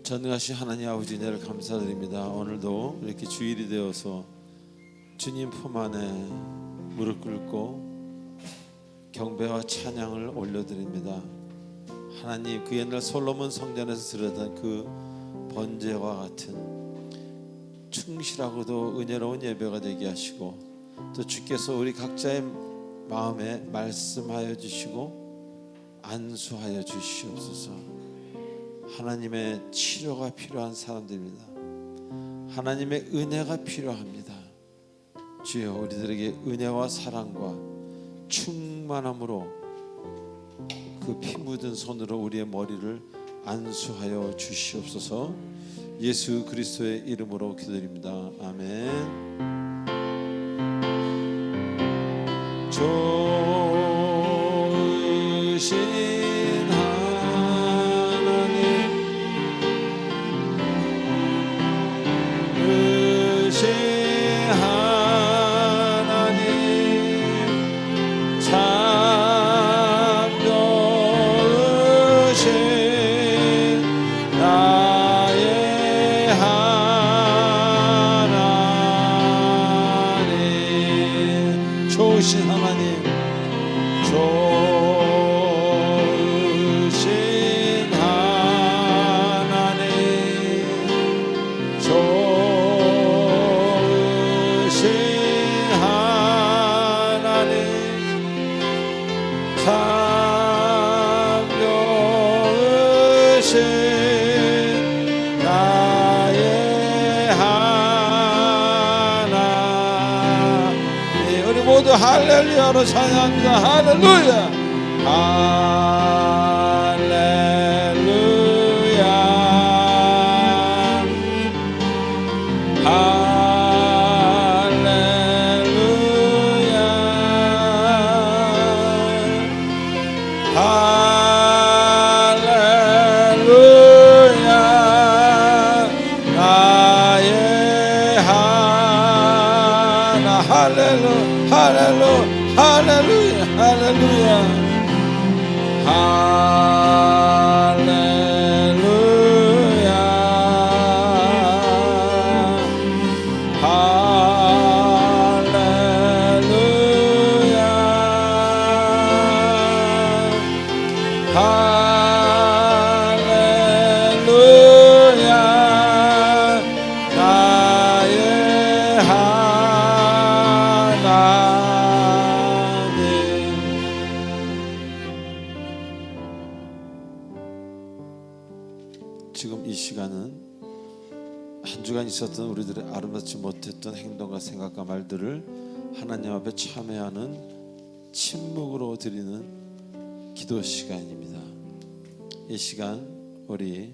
전능하신 하나님 아버지 은혜를 감사드립니다. 오늘도 이렇게 주일이 되어서 주님 품 안에 무릎 꿇고 경배와 찬양을 올려드립니다. 하나님, 그 옛날 솔로몬 성전에서 드렸던 그 번제와 같은 충실하고도 은혜로운 예배가 되게 하시고, 또 주께서 우리 각자의 마음에 말씀하여 주시고 안수하여 주시옵소서. 하나님의 치료가 필요한 사람들입니다. 하나님의 은혜가 필요합니다. 주여, 우리들에게 은혜와 사랑과 충만함으로 그 피 묻은 손으로 우리의 머리를 안수하여 주시옵소서. 예수 그리스도의 이름으로 기도드립니다. 아멘. 좋으신 좋으신 하나님, 좋으신 하나님, 좋으신 하나님, 참 좋으신 나의 하나님. 우리 모두 할렐루야로 찬양합니다. 할렐루야, 할렐루야, 할렐루야, 할렐루야. 나의 하나. 할렐루야, 할렐루야, 할렐루야, 할렐루야, 할렐루야, 할렐루야. 나의 하나님. 지금 이 시간은 한 주간 있었던 우리들의 아름답지 못했던 행동과 생각과 말들을 하나님 앞에 참회하는 침묵으로 드리는 기도 시간입니다. 이 시간 우리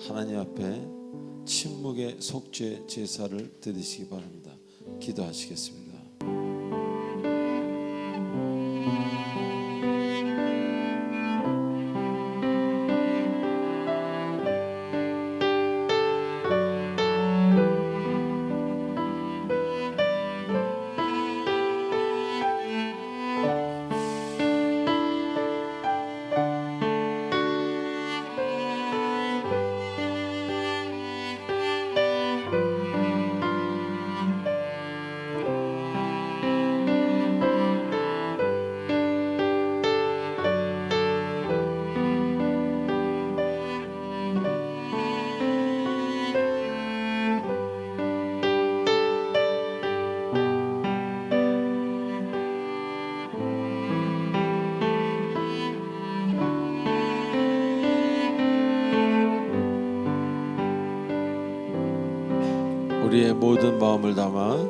하나님 앞에 침묵의 속죄 제사를 드리시기 바랍니다. 기도하시겠습니다. 우리의 모든 마음을 담아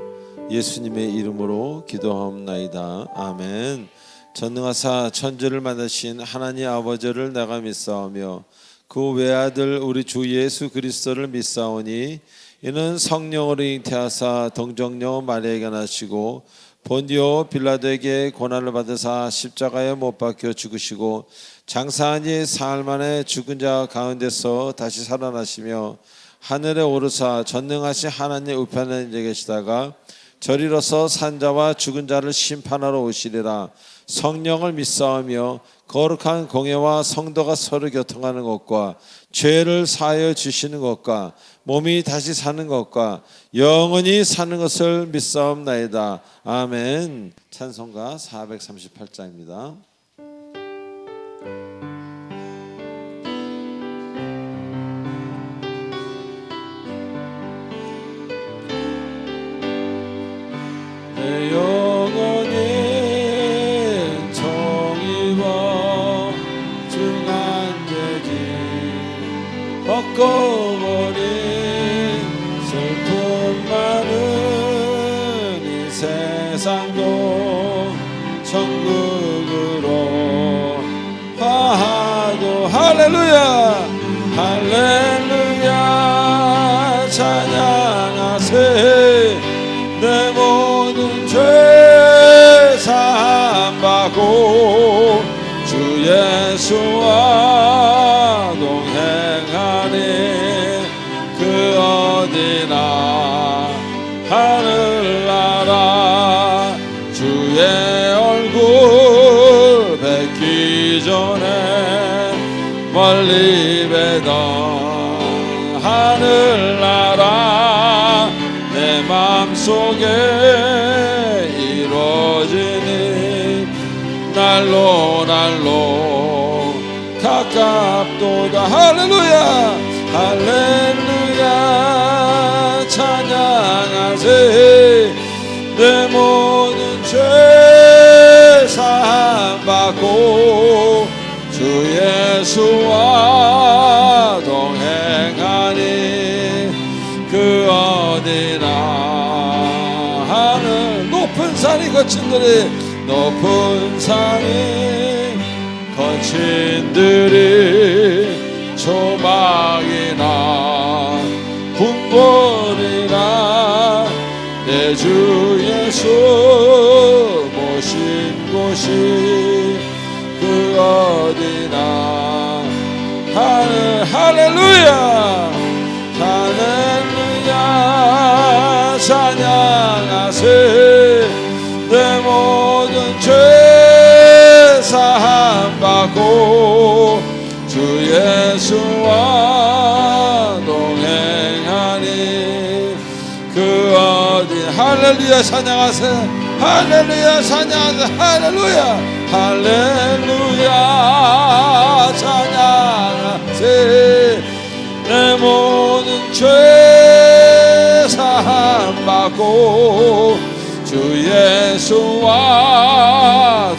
예수님의 이름으로 기도하옵나이다. 아멘. 전능하사 천지를 만드신 하나님 아버지를 내가 믿사오며 그 외아들 우리 주 예수 그리스도를 믿사오니 이는 성령으로 잉태하사 동정녀 마리아에게 나시고 본디오 빌라도에게 고난을 받으사 십자가에 못 박혀 죽으시고 장사하니 사흘 만에 죽은 자 가운데서 다시 살아나시며 하늘에 오르사 전능하신 하나님 우편에 앉아 계시다가 저리로서 산자와 죽은 자를 심판하러 오시리라. 성령을 믿사오며 거룩한 공예와 성도가 서로 교통하는 것과 죄를 사하여 주시는 것과 몸이 다시 사는 것과 영원히 사는 것을 믿사옵나이다. 아멘. 찬송가 438장입니다. 내 영혼이 정의와 중한 죄짓 벗고버린 슬픔 많은 이 세상도 천국으로 화하도 할렐루야 할렐루야 찬양하세 내 모든 죄 사함받고 주 예수와 동행하니 그 어디나 하늘나라 주의 얼굴 뵙기 전에 멀리 뵈던 하늘나라 내 맘속에 이루어지니 날로 날로 가깝도다 할렐루야 할렐루야 찬양하세 내 모든 죄 사함받고 주 예수와 동행하니 그 어디나 하늘 높은 산이 거친들이 높은 산이 거친들이 조막이나 궁궐이나 내 주 예수 모신 곳이 그 어디나 하늘 할렐루야 할렐루야 찬양하세 내 모든 죄 사함받고 주 예수와 동행하니 그 어디 할렐루야 찬양하세 할렐루야 찬양하세 할렐루야 할렐루야 찬양하세 내 모든 죄 사함받고 주 예수와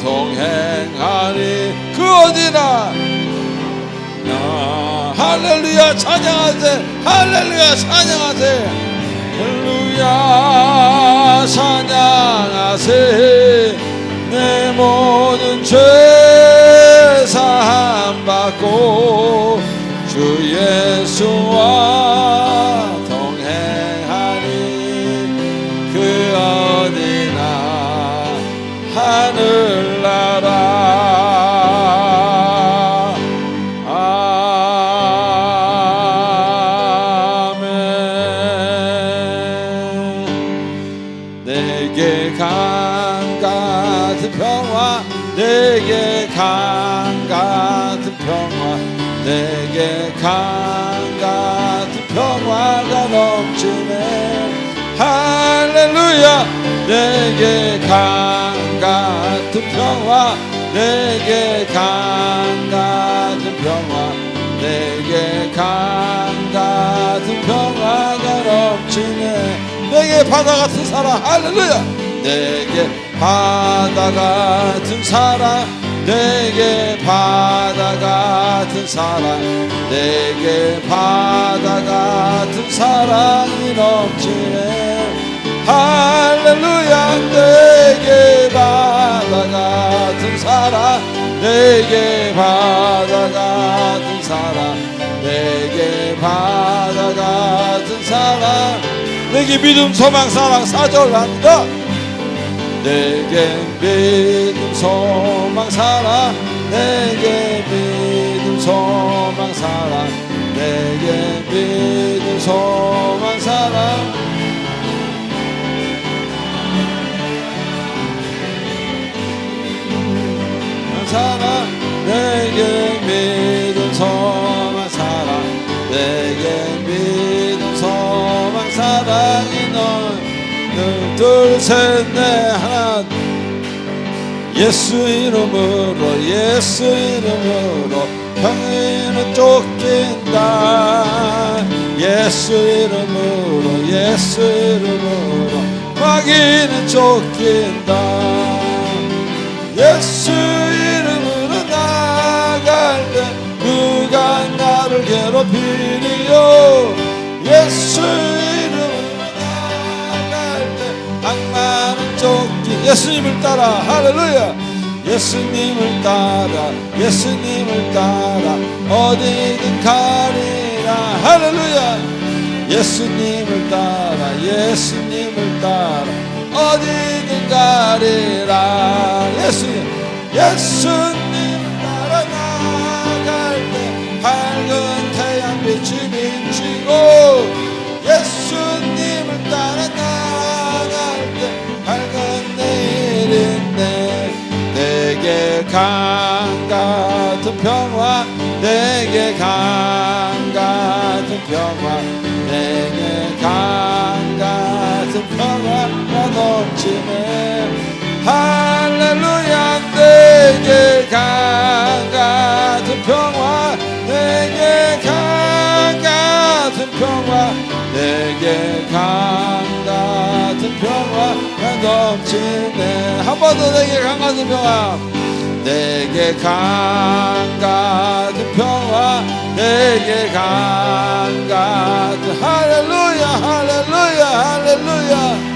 동행하니 그 어디나 할렐루야 찬양하세 할렐루야 찬양하세 할렐루야 찬양하세 내 모든 죄 사함받고 주 예수와 동행하니 그 어디나 하늘나라 아멘 내게 강 같은 평화 내게 강 같은 평화 내게 강 같은 평화가 넘치네 할렐루야 내게 강 같은 평화 내게 강 같은 평화 내게 강 같은 평화가 넘치네 내게 바다 같은 사랑 할렐루야 내게 바다 같은 사랑 내게 바다 같은 사랑 내게 바다 같은 사랑이 넘치네 할렐루야 내게 바다 같은 사랑 내게 바다 같은 사랑 내게 바다 같은 사랑 내게 믿음 소망 사랑 사절합니다 내게 믿음 소망 사랑 내게 믿음 소망 사랑 내게 믿음 소망 사랑 사랑 내게 믿음 소망 사랑 내게 믿음 소망 사랑이 널 둘 셋 넷 하나 예수 이름으로 예수 이름으로 병에는 쫓긴다 예수 이름으로 예수 이름으로 마귀는 쫓긴다 예수 이름으로 나갈 때 누가 나를 괴롭히리요 예수 이름으로 나갈 때 악마는 쫓긴 예수님을 따라 할렐루야 예수님을 따라 예수님을 따라 어디든 가리라 할렐루야 예수님을 따라 예수님을 따라 어디든 가리라 예수님을 따라 나갈 때 밝은 태양빛이 비치고 예수님을 따라 나갈 때 밝은 내일인데 내게 강 같은 평화 내게 강 같은 평화 내게 강 같은 평화가 넘치네 할렐루야 내게 강 같은 평화 내게 강 같은 평화 내게 강 같은 평화가 넘치네 한 번 더 내게 강 같은 평화 내게 강 같은 평화 내게 강 같은 할렐루야 할렐루야 할렐루야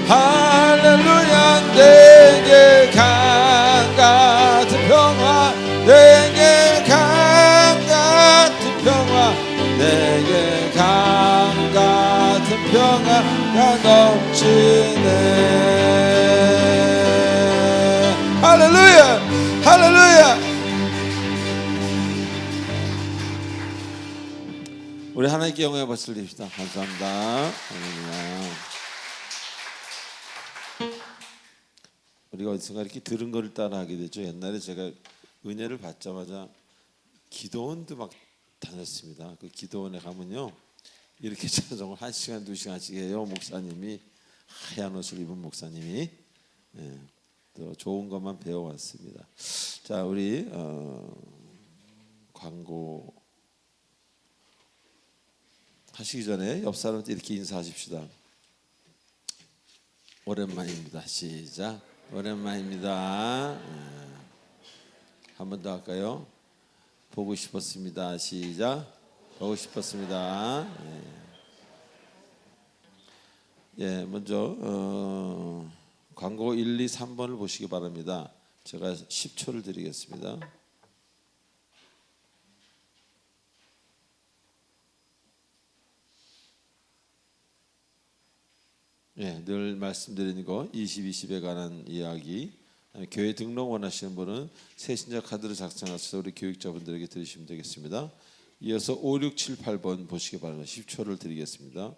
할렐루야 내게 강 같은 평화 내게 강 같은 평화 내게 강 같은 평화가 넘치네 할렐루야 할렐루야 우리 하나님께 영광의 박수를 드립시다 감사합니다 할렐루야 우리가 어디선가 이렇게 들은 거를 따라하게 되죠. 옛날에 제가 은혜를 받자마자 기도원도 막 다녔습니다. 그 기도원에 가면요 이렇게 찬송을 1시간 2시간씩 해요. 목사님이 하얀 옷을 입은 목사님이 또 좋은 것만 배워왔습니다. 자 우리 광고 하시기 전에 옆 사람한테 이렇게 인사하십시다. 오랜만입니다. 시작. 오랜만입니다. 한 번 더 할까요? 보고 싶었습니다. 시작. 보고 싶었습니다. 예, 먼저 광고 1, 2, 3번을 보시기 바랍니다. 제가 10초를 드리겠습니다. 예, 늘 말씀드리는 거 20-20에 관한 이야기 교회 등록 원하시는 분은 새신자 카드를 작성하셔서 우리 교육자분들에게 드리시면 되겠습니다. 이어서 5, 6, 7, 8번 보시기 바랍니다. 10초를 드리겠습니다.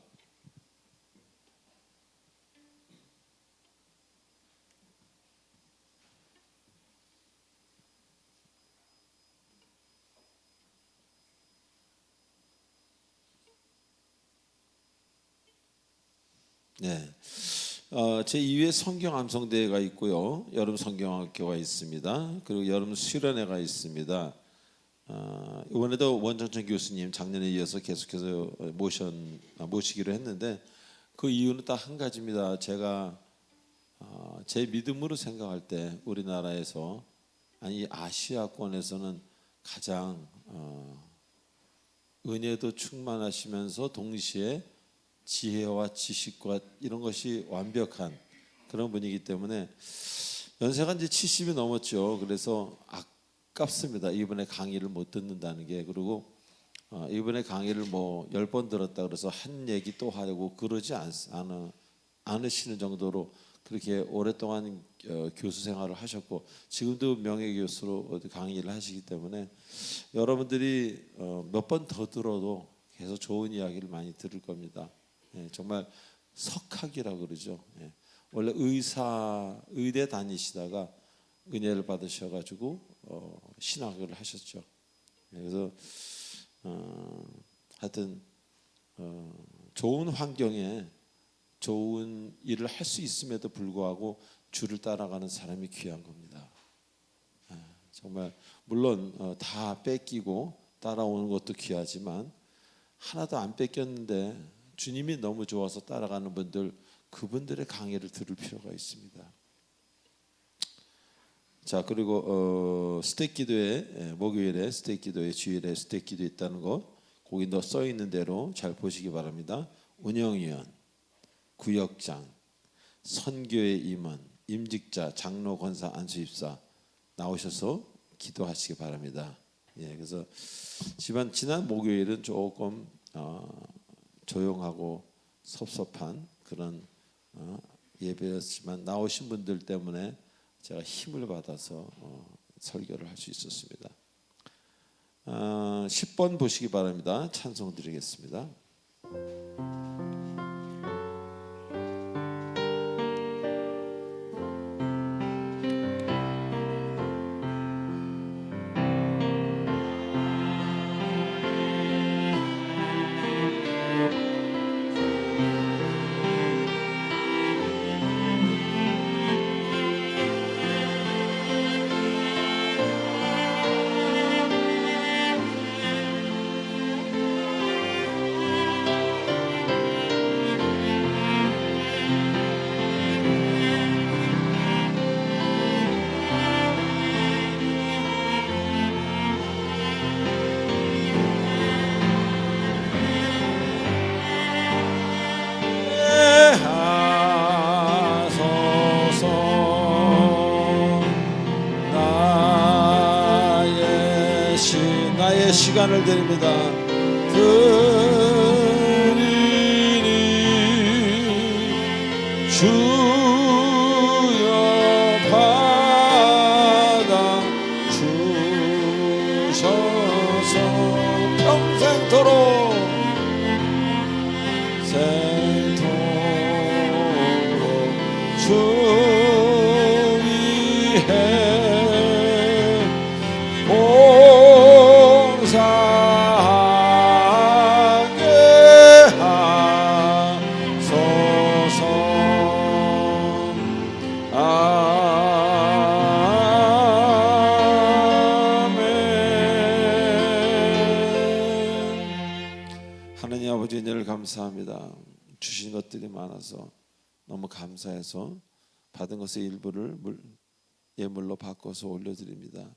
네, 제2회 성경 암송대회가 있고요. 여름 성경학교가 있습니다. 그리고 여름 수련회가 있습니다. 이번에도 원정천 교수님 작년에 이어서 계속해서 모시기로 했는데 그 이유는 딱 한 가지입니다. 제가 제 믿음으로 생각할 때 우리나라에서 아니 아시아권에서는 가장 은혜도 충만하시면서 동시에 지혜와 지식과 이런 것이 완벽한 그런 분이기 때문에 연세가 이제 70이 넘었죠. 그래서 아깝습니다. 이번에 강의를 못 듣는다는 게. 그리고 이번에 강의를 뭐 10번 들었다 그래서 한 얘기 또 하려고 그러지 않으시는 정도로 그렇게 오랫동안 교수 생활을 하셨고 지금도 명예교수로 강의를 하시기 때문에 여러분들이 몇 번 더 들어도 계속 좋은 이야기를 많이 들을 겁니다. 예, 정말 석학이라고 그러죠. 예, 원래 의대 다니시다가 은혜를 받으셔가지고 신학을 하셨죠. 그래서 하여튼 좋은 환경에 좋은 일을 할 수 있음에도 불구하고 주를 따라가는 사람이 귀한 겁니다. 정말 물론 다 뺏기고 따라오는 것도 귀하지만 하나도 안 뺏겼는데 주님이 너무 좋아서 따라가는 분들, 그분들의 강의를 들을 필요가 있습니다. 자, 그리고 스택기도에 목요일에 스택기도에 주일에 스택기도 있다는 거 거기 써 있는 대로 잘 보시기 바랍니다. 운영위원, 구역장, 선교의 임원, 임직자, 장로, 권사, 안수입사 나오셔서 기도하시기 바랍니다. 예, 그래서 지난 목요일은 조금 조용하고 섭섭한 그런 예배였지만 나오신 분들 때문에 제가 힘을 받아서 설교를 할 수 있었습니다. 10번 보시기 바랍니다. 찬송 드리겠습니다. 나의 시간을 드립니다. 드리니 주여 받아 주셔서 평생토록 주 위에 봉사하게 하소서. 아멘. 하나님 아버지 은혜를 감사합니다. 주신 것들이 많아서 너무 감사해서 받은 것의 일부를 예물로 바꿔서 올려드립니다.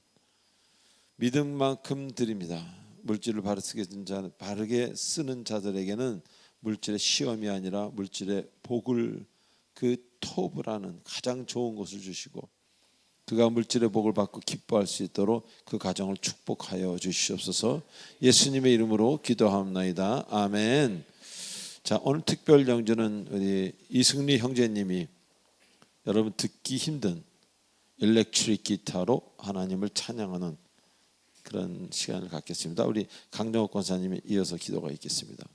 믿음만큼 드립니다. 물질을 바르게 쓰는 자들에게는 물질의 시험이 아니라 물질의 복을, 그 토브라는 가장 좋은 것을 주시고 그가 물질의 복을 받고 기뻐할 수 있도록 그 가정을 축복하여 주시옵소서. 예수님의 이름으로 기도하옵나이다. 아멘. 자, 오늘 특별 영주는 우리 이승리 형제님이 여러분 듣기 힘든 일렉트릭 기타로 하나님을 찬양하는 그런 시간을 갖겠습니다. 우리 강정옥 권사님이 이어서 기도가 있겠습니다.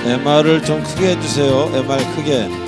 MR을 좀 크게 해주세요. MR 크게.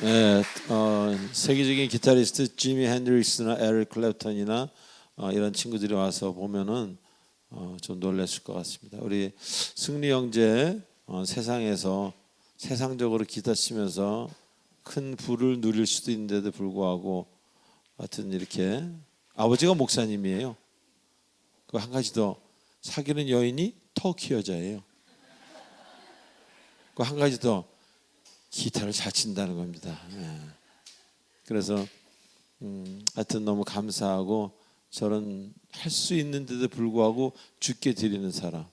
예, 세계적인 기타리스트 지미 핸드릭스나 에릭 클랩턴이나 이런 친구들이 와서 보면은 좀 놀랐을 것 같습니다. 우리 승리 형제 세상에서 세상적으로 기타 치면서 큰 부를 누릴 수도 있는데도 불구하고 하여튼 이렇게 아버지가 목사님이에요. 그 한 가지 더 사귀는 여인이 터키 여자예요. 그 한 가지 더 기타를 잘 친다는 겁니다. 예. 그래서 하여튼 너무 감사하고 저런 할 수 있는데도 불구하고 주께 드리는 사람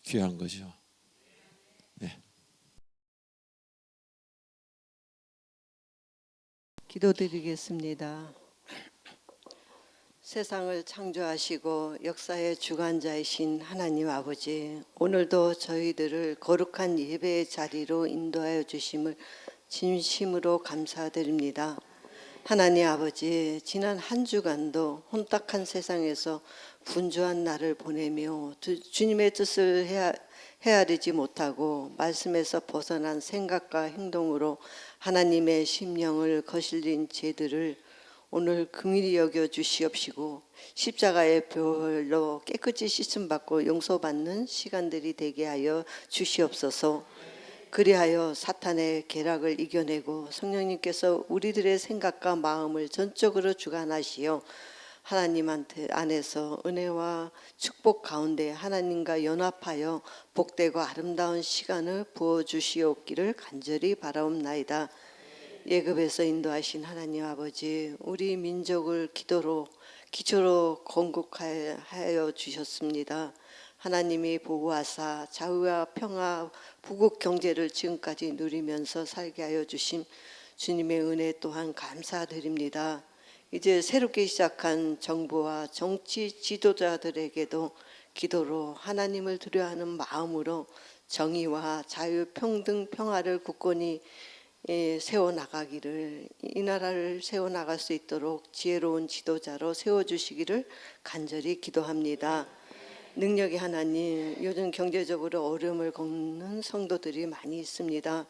귀한 거죠. 예. 기도드리겠습니다. 세상을 창조하시고 역사의 주관자이신 하나님 아버지, 오늘도 저희들을 거룩한 예배의 자리로 인도하여 주심을 진심으로 감사드립니다. 하나님 아버지, 지난 한 주간도 혼탁한 세상에서 분주한 날을 보내며 주님의 뜻을 헤아리지 못하고 말씀에서 벗어난 생각과 행동으로 하나님의 심령을 거슬린 죄들을 오늘 긍휼히 여겨 주시옵시고 십자가의 별로 깨끗이 씻음받고 용서받는 시간들이 되게 하여 주시옵소서. 그리하여 사탄의 계략을 이겨내고 성령님께서 우리들의 생각과 마음을 전적으로 주관하시어 하나님한테 안에서 은혜와 축복 가운데 하나님과 연합하여 복되고 아름다운 시간을 부어주시옵기를 간절히 바라옵나이다. 예급에서 인도하신 하나님 아버지, 우리 민족을 기초로 건국하여 주셨습니다. 하나님이 보호하사 자유와 평화, 부국 경제를 지금까지 누리면서 살게 하여 주신 주님의 은혜 또한 감사드립니다. 이제 새롭게 시작한 정부와 정치 지도자들에게도 기도로 하나님을 두려워하는 마음으로 정의와 자유, 평등, 평화를 굳건히 세워나가기를, 이 나라를 세워나갈 수 있도록 지혜로운 지도자로 세워주시기를 간절히 기도합니다. 능력의 하나님, 요즘 경제적으로 어려움을 겪는 성도들이 많이 있습니다.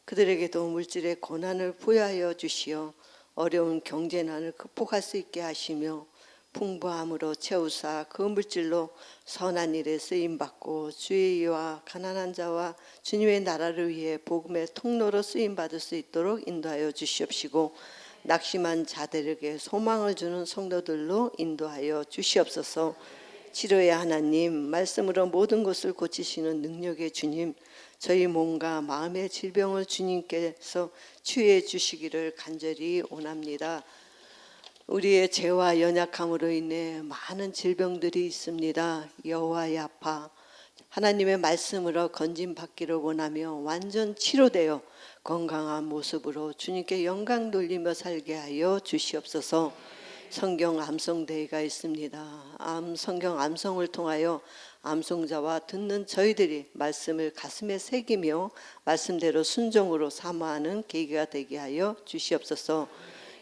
그들에게도 물질의 고난을 부여하여 주시어 어려운 경제난을 극복할 수 있게 하시며 풍부함으로 채우사 그 물질로 선한 일에 쓰임받고 주의와 가난한 자와 주님의 나라를 위해 복음의 통로로 쓰임받을 수 있도록 인도하여 주시옵시고 낙심한 자들에게 소망을 주는 성도들로 인도하여 주시옵소서. 치료의 하나님, 말씀으로 모든 것을 고치시는 능력의 주님, 저희 몸과 마음의 질병을 주님께서 치유해 주시기를 간절히 원합니다. 우리의 죄와 연약함으로 인해 많은 질병들이 있습니다. 여호와의 아파 하나님의 말씀으로 건짐받기를 원하며 완전 치료되어 건강한 모습으로 주님께 영광 돌리며 살게 하여 주시옵소서. 성경 암송대회가 있습니다. 성경 암송을 통하여 암송자와 듣는 저희들이 말씀을 가슴에 새기며 말씀대로 순종으로 사모하는 계기가 되게 하여 주시옵소서.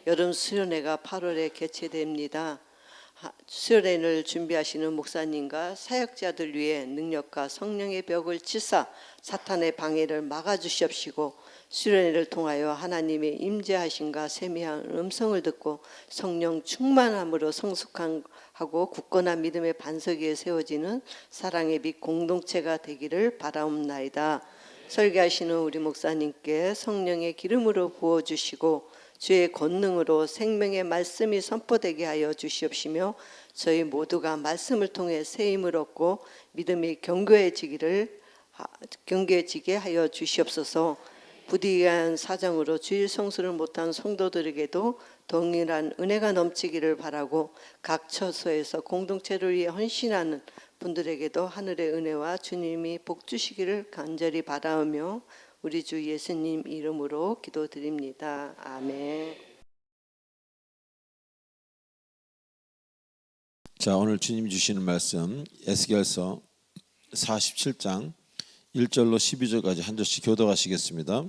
여름 수련회가 8월에 개최됩니다. 수련회를 준비하시는 목사님과 사역자들 위해 능력과 성령의 벽을 치사 사탄의 방해를 막아주시옵시고 수련회를 통하여 하나님의 임재하심과 세미한 음성을 듣고 성령 충만함으로 성숙하고 굳건한 믿음의 반석 위에 세워지는 사랑의 빛 공동체가 되기를 바라옵나이다. 설교하시는 우리 목사님께 성령의 기름으로 부어주시고 주의 권능으로 생명의 말씀이 선포되게 하여 주시옵시며 저희 모두가 말씀을 통해 새 힘을 얻고 믿음이 견고해지게 하여 주시옵소서. 부디한 사정으로 주일 성수를 못한 성도들에게도 동일한 은혜가 넘치기를 바라고 각 처소에서 공동체를 위해 헌신하는 분들에게도 하늘의 은혜와 주님이 복 주시기를 간절히 바라오며 우리 주 예수님 이름으로 기도드립니다. 아멘. 자, 오늘 주님 주시는 말씀 에스겔서 47장 1절로 12절까지 한 절씩 교독하시겠습니다.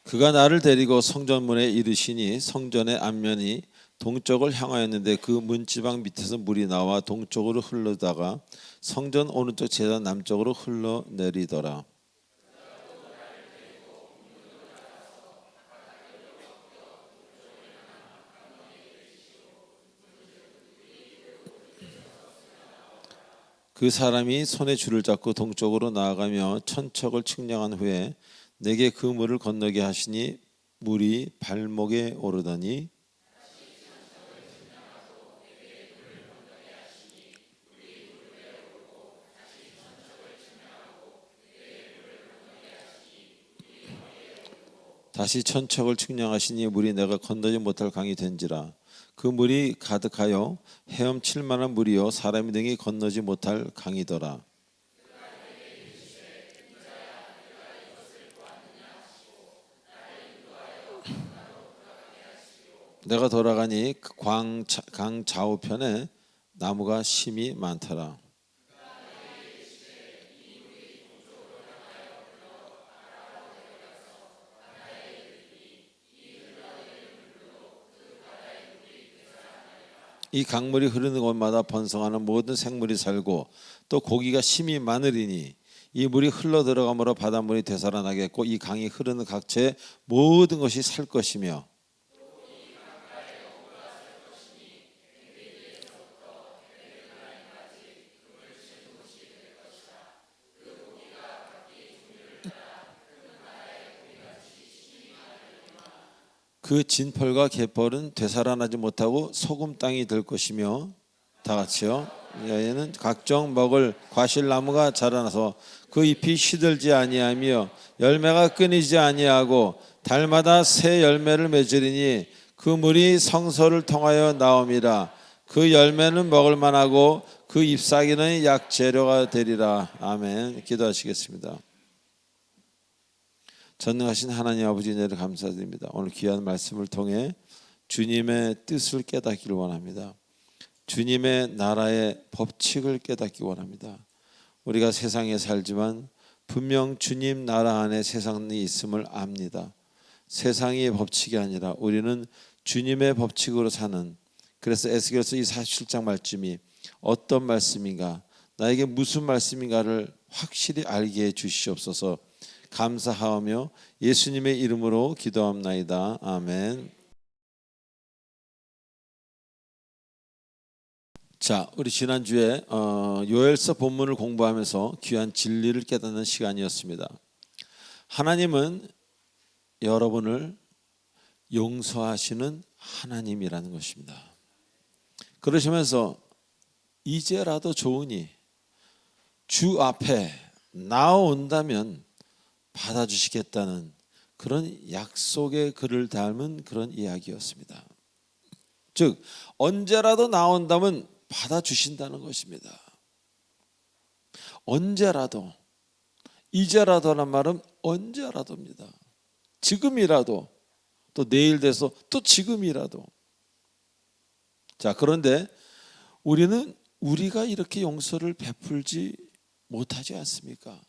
그가 나를 데리고 성전문에 이르시니 성전의 앞면이 동쪽을 향하였는데 그 문지방 밑에서 물이 나와 동쪽으로 흐르다가 성전 오른쪽 제단 남쪽으로 흘러내리더라. 그 사람이 손에 줄을 잡고 동쪽으로 나아가며 천척을 측량한 후에 내게 그 물을 건너게 하시니 물이 발목에 오르더니 다시 천척을 측량하시니 물이 내가 건너지 못할 강이 된지라. 그 물이 가득하여 헤엄칠 만한 물이요 사람이 등이 건너지 못할 강이더라. 내가 돌아가니 강 좌우편에 나무가 심이 많더라. 이 강물이 흐르는 곳마다 번성하는 모든 생물이 살고 또 고기가 심이 많으리니 이 물이 흘러 들어가므로 바닷물이 되살아나겠고 이 강이 흐르는 각처의 모든 것이 살 것이며 그 진펄과 갯벌은 되살아나지 못하고 소금 땅이 될 것이며 다 같이요. 여기에는 각종 먹을 과실나무가 자라나서 그 잎이 시들지 아니하며 열매가 끊이지 아니하고 달마다 새 열매를 맺으리니 그 물이 성소를 통하여 나옴이라. 그 열매는 먹을 만하고 그 잎사귀는 약재료가 되리라. 아멘. 기도하시겠습니다. 전능하신 하나님 아버지 은혜를 감사드립니다. 오늘 귀한 말씀을 통해 주님의 뜻을 깨닫기를 원합니다. 주님의 나라의 법칙을 깨닫기 원합니다. 우리가 세상에 살지만 분명 주님 나라 안에 세상이 있음을 압니다. 세상의 법칙이 아니라 우리는 주님의 법칙으로 사는, 그래서 에스겔서 이 47장 말씀이 어떤 말씀인가, 나에게 무슨 말씀인가를 확실히 알게 해 주시옵소서. 감사하며 예수님의 이름으로 기도합나이다. 아멘. 자, 우리 지난주에 요엘서 본문을 공부하면서 귀한 진리를 깨닫는 시간이었습니다. 하나님은 여러분을 용서하시는 하나님이라는 것입니다. 그러시면서 이제라도 좋으니 주 앞에 나온다면 받아주시겠다는 그런 약속의 글을 담은 그런 이야기였습니다. 즉 언제라도 나온다면 받아주신다는 것입니다. 언제라도, 이제라도란 말은 언제라도입니다. 지금이라도, 또 내일 돼서 또 지금이라도. 자, 그런데 우리는 우리가 이렇게 용서를 베풀지 못하지 않습니까?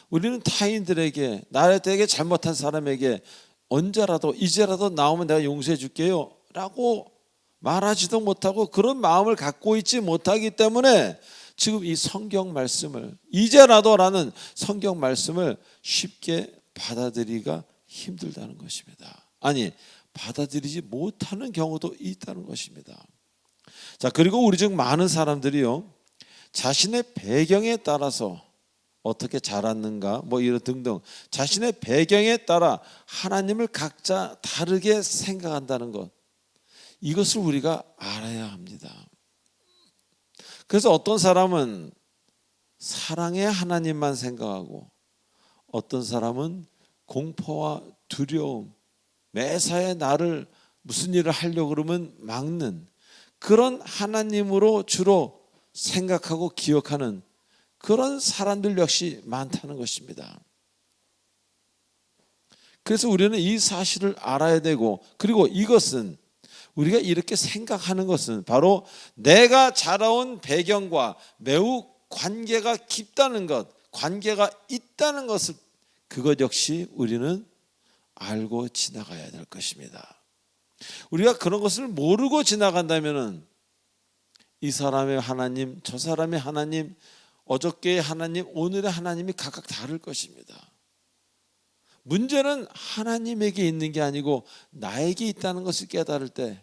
우리는 타인들에게, 나에게 잘못한 사람에게 언제라도, 이제라도 나오면 내가 용서해 줄게요 라고 말하지도 못하고 그런 마음을 갖고 있지 못하기 때문에 지금 이 성경 말씀을, 이제라도라는 성경 말씀을 쉽게 받아들이기가 힘들다는 것입니다. 아니, 받아들이지 못하는 경우도 있다는 것입니다. 자, 그리고 우리 중 많은 사람들이요, 자신의 배경에 따라서 어떻게 자랐는가 뭐 이런 등등 자신의 배경에 따라 하나님을 각자 다르게 생각한다는 것, 이것을 우리가 알아야 합니다. 그래서 어떤 사람은 사랑의 하나님만 생각하고 어떤 사람은 공포와 두려움, 매사에 나를 무슨 일을 하려고 그러면 막는 그런 하나님으로 주로 생각하고 기억하는 그런 사람들 역시 많다는 것입니다. 그래서 우리는 이 사실을 알아야 되고, 그리고 이것은 우리가 이렇게 생각하는 것은 바로 내가 자라온 배경과 매우 관계가 깊다는 것, 관계가 있다는 것을, 그것 역시 우리는 알고 지나가야 될 것입니다. 우리가 그런 것을 모르고 지나간다면 이 사람의 하나님, 저 사람의 하나님, 어저께의 하나님, 오늘의 하나님이 각각 다를 것입니다. 문제는 하나님에게 있는 게 아니고 나에게 있다는 것을 깨달을 때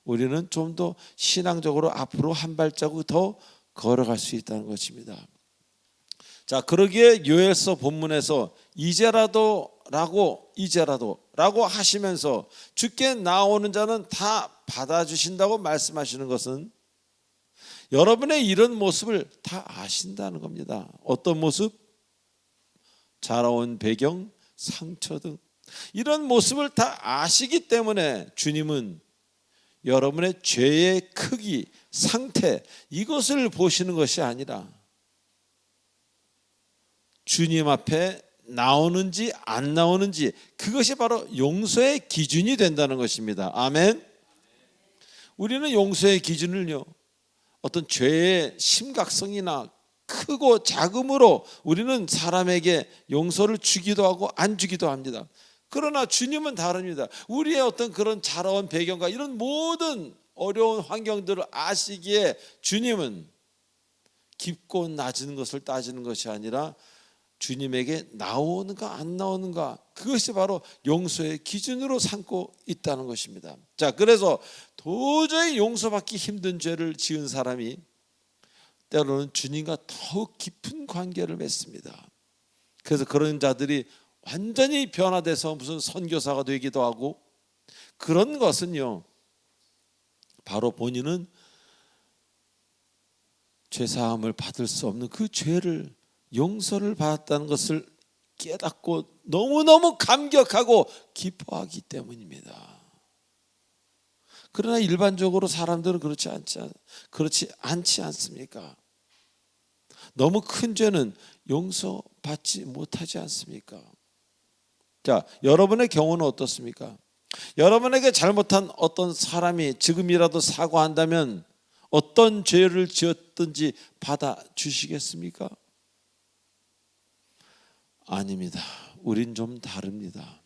우리는 좀 더 신앙적으로 앞으로 한 발자국 더 걸어갈 수 있다는 것입니다. 자, 그러기에 요엘서 본문에서 이제라도 라고 하시면서 주께 나오는 자는 다 받아주신다고 말씀하시는 것은 여러분의 이런 모습을 다 아신다는 겁니다. 어떤 모습? 자라온 배경, 상처 등 이런 모습을 다 아시기 때문에 주님은 여러분의 죄의 크기, 상태 이것을 보시는 것이 아니라 주님 앞에 나오는지 안 나오는지 그것이 바로 용서의 기준이 된다는 것입니다. 아멘. 우리는 용서의 기준을요, 어떤 죄의 심각성이나 크고 작음으로 우리는 사람에게 용서를 주기도 하고 안 주기도 합니다. 그러나 주님은 다릅니다. 우리의 어떤 그런 자라온 배경과 이런 모든 어려운 환경들을 아시기에 주님은 깊고 낮은 것을 따지는 것이 아니라 주님에게 나오는가 안 나오는가 그것이 바로 용서의 기준으로 삼고 있다는 것입니다. 자, 그래서 도저히 용서받기 힘든 죄를 지은 사람이 때로는 주님과 더욱 깊은 관계를 맺습니다. 그래서 그런 자들이 완전히 변화돼서 무슨 선교사가 되기도 하고 그런 것은요, 바로 본인은 죄사함을 받을 수 없는 그 죄를 용서를 받았다는 것을 깨닫고 너무너무 감격하고 기뻐하기 때문입니다. 그러나 일반적으로 사람들은 그렇지 않지 않습니까? 너무 큰 죄는 용서받지 못하지 않습니까? 자, 여러분의 경우는 어떻습니까? 여러분에게 잘못한 어떤 사람이 지금이라도 사과한다면 어떤 죄를 지었든지 받아주시겠습니까? 아닙니다. 우린 좀 다릅니다.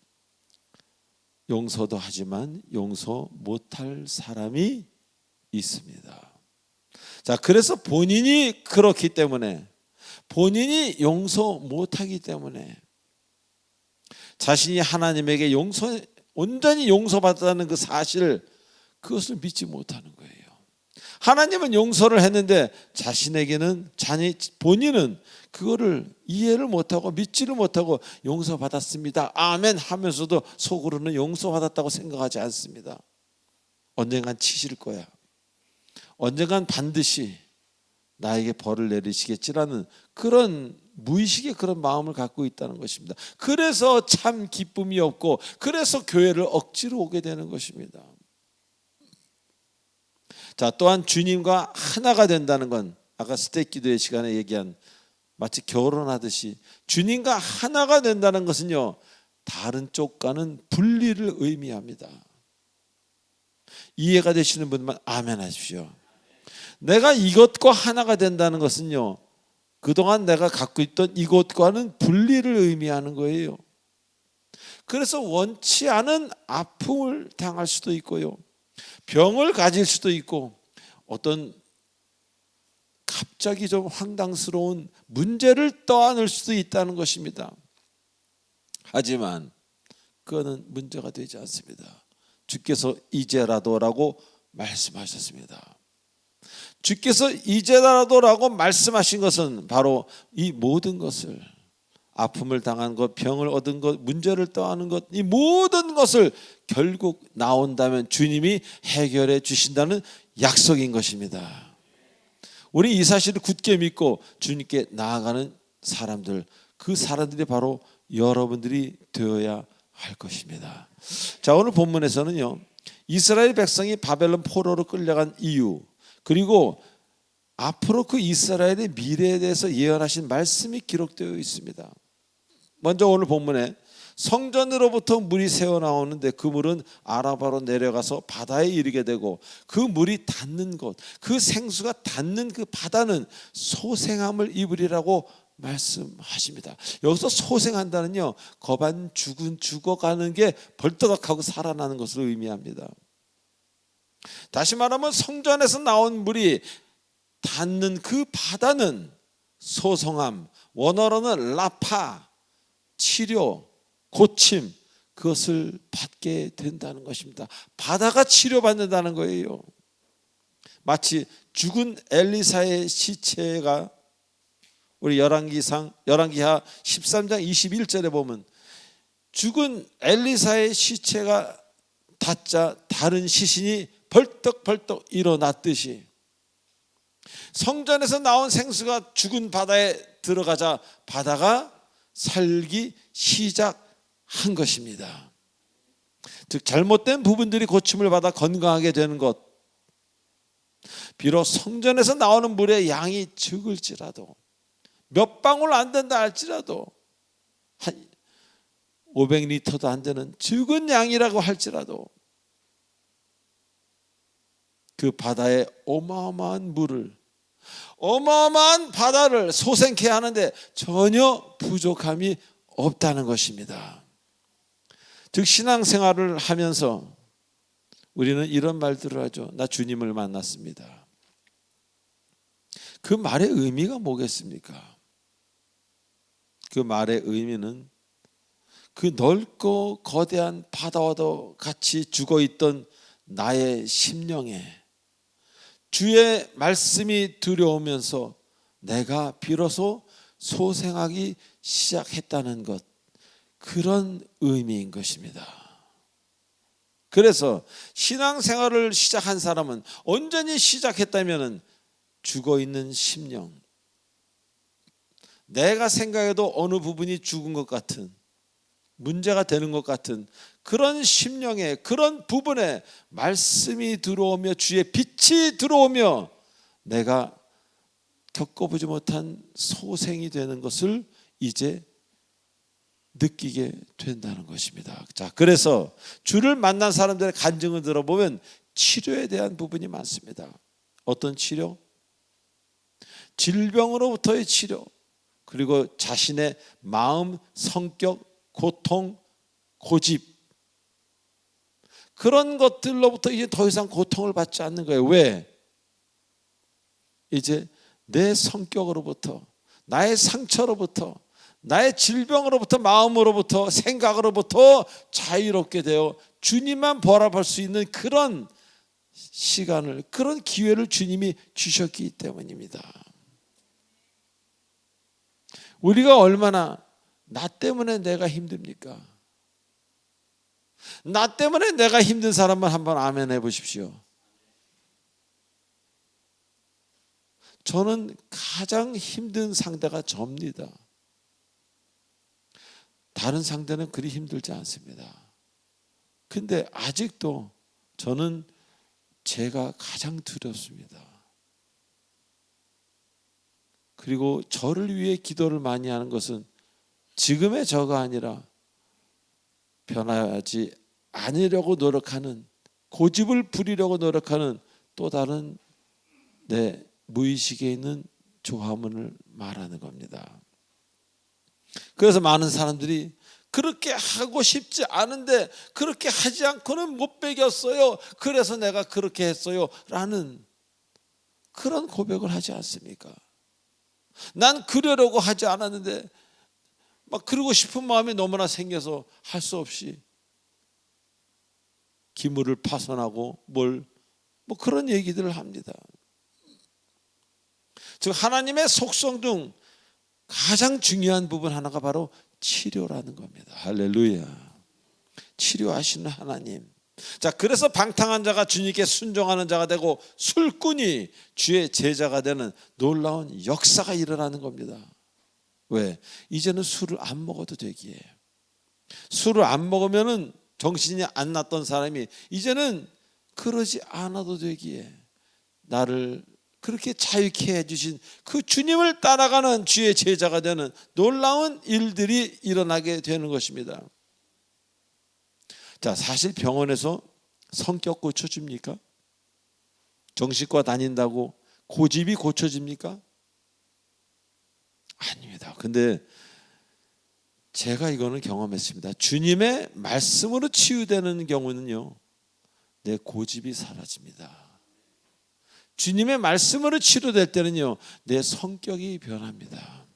용서도 하지만 용서 못할 사람이 있습니다. 자, 그래서 본인이 그렇기 때문에, 본인이 용서 못하기 때문에 자신이 하나님에게 온전히 용서받았다는 그 사실, 그것을 믿지 못하는 거예요. 하나님은 용서를 했는데 자신에게는 본인은 그거를 이해를 못하고 믿지를 못하고 용서받았습니다, 아멘 하면서도 속으로는 용서받았다고 생각하지 않습니다. 언젠간 치실 거야, 언젠간 반드시 나에게 벌을 내리시겠지라는 그런 무의식의 그런 마음을 갖고 있다는 것입니다. 그래서 참 기쁨이 없고, 그래서 교회를 억지로 오게 되는 것입니다. 자, 또한 주님과 하나가 된다는 건 아까 스테이크 기도의 시간에 얘기한 마치 결혼하듯이 주님과 하나가 된다는 것은요, 다른 쪽과는 분리를 의미합니다. 이해가 되시는 분만 아멘 하십시오. 내가 이것과 하나가 된다는 것은요, 그동안 내가 갖고 있던 이것과는 분리를 의미하는 거예요. 그래서 원치 않은 아픔을 당할 수도 있고요, 병을 가질 수도 있고, 어떤 갑자기 좀 황당스러운 문제를 떠안을 수도 있다는 것입니다. 하지만 그거는 문제가 되지 않습니다. 주께서 이제라도라고 말씀하셨습니다. 주께서 이제라도라고 말씀하신 것은 바로 이 모든 것을, 아픔을 당한 것, 병을 얻은 것, 문제를 떠안은 것, 이 모든 것을 결국 나온다면 주님이 해결해 주신다는 약속인 것입니다. 우리 이 사실을 굳게 믿고 주님께 나아가는 사람들, 그 사람들이 바로 여러분들이 되어야 할 것입니다. 자, 오늘 본문에서는요, 이스라엘 백성이 바벨론 포로로 끌려간 이유, 그리고 앞으로 그 이스라엘의 미래에 대해서 예언하신 말씀이 기록되어 있습니다. 먼저 오늘 본문에 성전으로부터 물이 새어나오는데 그 물은 아라바로 내려가서 바다에 이르게 되고, 그 물이 닿는 곳, 그 생수가 닿는 그 바다는 소생함을 입으리라고 말씀하십니다. 여기서 소생한다는요, 거반 죽어가는 게 벌떡하고 살아나는 것을 의미합니다. 다시 말하면 성전에서 나온 물이 닿는 그 바다는 소성함, 원어로는 라파, 치료, 고침, 그것을 받게 된다는 것입니다. 바다가 치료받는다는 거예요. 마치 죽은 엘리사의 시체가 우리 열왕기하 13장 21절에 보면 죽은 엘리사의 시체가 닿자 다른 시신이 벌떡벌떡 일어났듯이 성전에서 나온 생수가 죽은 바다에 들어가자 바다가 살기 시작한 것입니다. 즉 잘못된 부분들이 고침을 받아 건강하게 되는 것, 비록 성전에서 나오는 물의 양이 적을지라도 몇 방울 안 된다 할지라도 한 500리터도 안 되는 적은 양이라고 할지라도 그 바다의 어마어마한 물을, 어마어마한 바다를 소생케 하는데 전혀 부족함이 없다는 것입니다. 즉 신앙생활을 하면서 우리는 이런 말들을 하죠. 나 주님을 만났습니다. 그 말의 의미가 뭐겠습니까? 그 말의 의미는 그 넓고 거대한 바다와도 같이 죽어있던 나의 심령에 주의 말씀이 들여오면서 내가 비로소 소생하기 시작했다는 것, 그런 의미인 것입니다. 그래서 신앙생활을 시작한 사람은 온전히 시작했다면 죽어있는 심령, 내가 생각해도 어느 부분이 죽은 것 같은, 문제가 되는 것 같은 그런 심령에, 그런 부분에 말씀이 들어오며 주의 빛이 들어오며 내가 겪어보지 못한 소생이 되는 것을 이제 느끼게 된다는 것입니다. 자, 그래서 주를 만난 사람들의 간증을 들어보면 치료에 대한 부분이 많습니다. 어떤 치료? 질병으로부터의 치료, 그리고 자신의 마음, 성격, 고통, 고집, 그런 것들로부터 이제 더 이상 고통을 받지 않는 거예요. 왜? 이제 내 성격으로부터, 나의 상처로부터, 나의 질병으로부터, 마음으로부터, 생각으로부터 자유롭게 되어 주님만 바라볼 수 있는 그런 시간을, 그런 기회를 주님이 주셨기 때문입니다. 우리가 얼마나 나 때문에 내가 힘듭니까? 나 때문에 내가 힘든 사람만 한번 아멘 해보십시오. 저는 가장 힘든 상대가 접니다. 다른 상대는 그리 힘들지 않습니다. 근데 아직도 저는 제가 가장 두렵습니다. 그리고 저를 위해 기도를 많이 하는 것은 지금의 저가 아니라 변하지 않으려고 노력하는, 고집을 부리려고 노력하는 또 다른 내 무의식에 있는 조화문을 말하는 겁니다. 그래서 많은 사람들이 그렇게 하고 싶지 않은데 그렇게 하지 않고는 못 배겼어요. 그래서 내가 그렇게 했어요. 라는 그런 고백을 하지 않습니까? 난 그러려고 하지 않았는데 막 그러고 싶은 마음이 너무나 생겨서 할 수 없이 기물을 파손하고 뭐 그런 얘기들을 합니다. 즉 하나님의 속성 중 가장 중요한 부분 하나가 바로 치료라는 겁니다. 할렐루야. 치료하시는 하나님. 자, 그래서 방탕한 자가 주님께 순종하는 자가 되고 술꾼이 주의 제자가 되는 놀라운 역사가 일어나는 겁니다. 왜? 이제는 술을 안 먹어도 되기에. 술을 안 먹으면은 정신이 안 났던 사람이 이제는 그러지 않아도 되기에 나를 그렇게 자유케 해주신 그 주님을 따라가는 주의 제자가 되는 놀라운 일들이 일어나게 되는 것입니다. 자, 사실 병원에서 성격 고쳐줍니까? 정신과 다닌다고 고집이 고쳐집니까? 아닙니다. 근데 제가 이거는 경험했습니다. 주님의 말씀으로 치유되는 경우는요, 내 고집이 사라집니다. 주님의 말씀으로 치료될 때는요, 내 성격이 변합니다.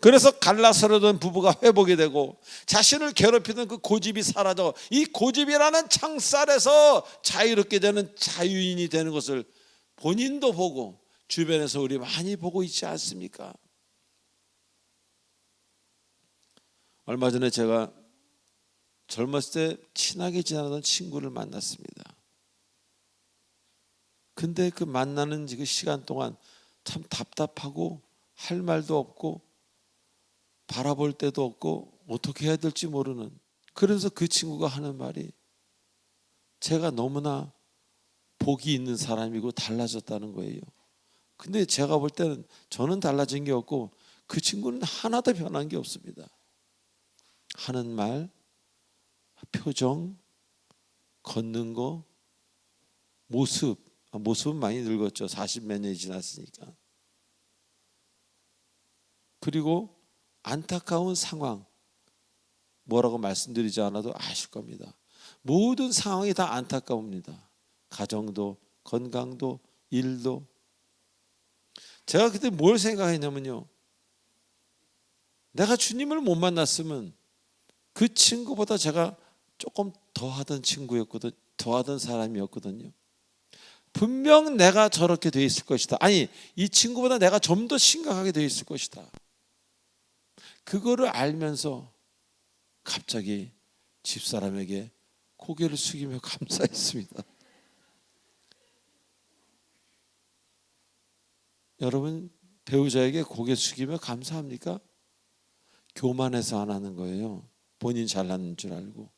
그래서 갈라서려던 부부가 회복이 되고 자신을 괴롭히던 그 고집이 사라져 이 고집이라는 창살에서 자유롭게 되는 자유인이 되는 것을 본인도 보고 주변에서 우리 많이 보고 있지 않습니까? 얼마 전에 제가 젊었을 때 친하게 지내던 친구를 만났습니다. 근데 그 만나는 그 시간 동안 참 답답하고 할 말도 없고 바라볼 데도 없고 어떻게 해야 될지 모르는, 그래서 그 친구가 하는 말이 제가 너무나 복이 있는 사람이고 달라졌다는 거예요. 근데 제가 볼 때는 저는 달라진 게 없고 그 친구는 하나도 변한 게 없습니다. 하는 말, 표정, 걷는 거, 모습은 많이 늙었죠. 40몇 년이 지났으니까. 그리고 안타까운 상황, 뭐라고 말씀드리지 않아도 아실 겁니다. 모든 상황이 다 안타까웁니다. 가정도, 건강도, 일도. 제가 그때 뭘 생각했냐면요, 내가 주님을 못 만났으면 그 친구보다 제가 조금 더하던 친구였거든, 더하던 사람이었거든요. 분명 내가 저렇게 돼 있을 것이다. 아니, 이 친구보다 내가 좀 더 심각하게 돼 있을 것이다. 그거를 알면서 갑자기 집사람에게 고개를 숙이며 감사했습니다. 여러분, 배우자에게 고개 숙이며 감사합니까? 교만해서 안 하는 거예요. 본인 잘나는 줄 알고.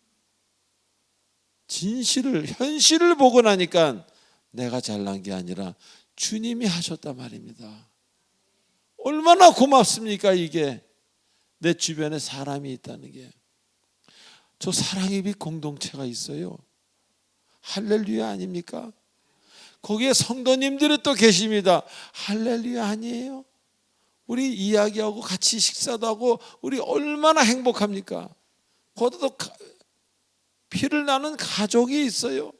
현실을 보고 나니까 내가 잘난 게 아니라 주님이 하셨단 말입니다. 얼마나 고맙습니까? 이게 내 주변에 사람이 있다는 게. 저 사랑의 빛 공동체가 있어요. 할렐루야 아닙니까? 거기에 성도님들이 또 계십니다. 할렐루야 아니에요? 우리 이야기하고 같이 식사도 하고 우리 얼마나 행복합니까? 거기도 피를 나는 가족이 있어요.